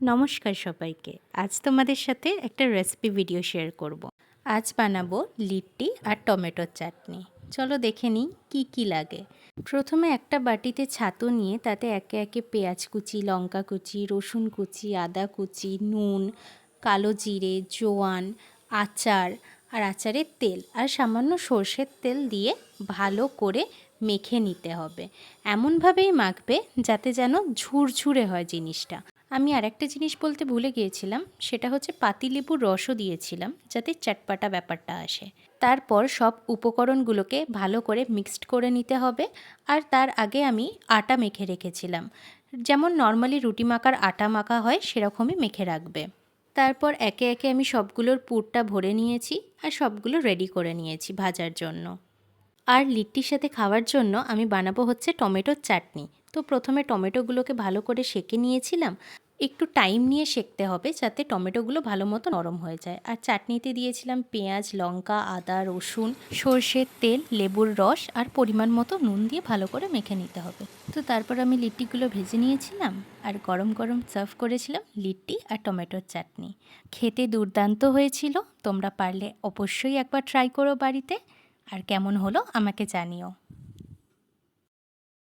নমস্কার সবাইকে। আজ তোমাদের সাথে একটা রেসিপি ভিডিও শেয়ার করব। আজ বানাবো লিট্টি আর টমেটোর চাটনি। চলো দেখে নিই কী কী লাগে। প্রথমে একটা বাটিতে ছাতু নিয়ে তাতে একে একে পেঁয়াজ কুচি, লঙ্কা কুচি, রসুন কুচি, আদা কুচি, নুন, কালো জিরে, জোয়ান, আচার আর আচারের তেল আর সামান্য সর্ষের তেল দিয়ে ভালো করে মেখে নিতে হবে। এমনভাবেই মাখবে যাতে যেন ঝুরঝুরে হয় জিনিসটা। আমি আরেকটা জিনিস বলতে ভুলে গিয়েছিলাম, সেটা হচ্ছে পাতিলেবুর রসও দিয়েছিলাম যাতে চটপাটা ব্যাপারটা আসে। তারপর সব উপকরণগুলোকে ভালো করে মিক্সড করে নিতে হবে। আর তার আগে আমি আটা মেখে রেখেছিলাম, যেমন নর্মালি রুটি মাখার আটা মাখা হয় সেরকমই মেখে রাখবে। তারপর একে একে আমি সবগুলোর পুরটা ভরে নিয়েছি আর সবগুলো রেডি করে নিয়েছি ভাজার জন্য। আর লিট্টির সাথে খাওয়ার জন্য আমি বানাবো হচ্ছে টমেটোর চাটনি। তো প্রথমে টমেটোগুলোকে ভালো করে সেঁকে নিয়েছিলাম। একটু টাইম নিয়ে সেঁকতে হবে যাতে টমেটোগুলো ভালো মতো নরম হয়ে যায়। আর চাটনিতে দিয়েছিলাম পেঁয়াজ, লঙ্কা, আদা, রসুন, সর্ষের তেল, লেবুর রস আর পরিমাণ মতো নুন দিয়ে ভালো করে মেখে নিতে হবে। তো তারপর আমি লিট্টিগুলো ভেজে নিয়েছিলাম আর গরম গরম সার্ভ করেছিলাম লিট্টি আর টমেটোর চাটনি। খেতে দুর্দান্ত হয়েছিল। তোমরা পারলে অবশ্যই একবার ট্রাই করো বাড়িতে। আর কেমন হলো আমাকে জানিও।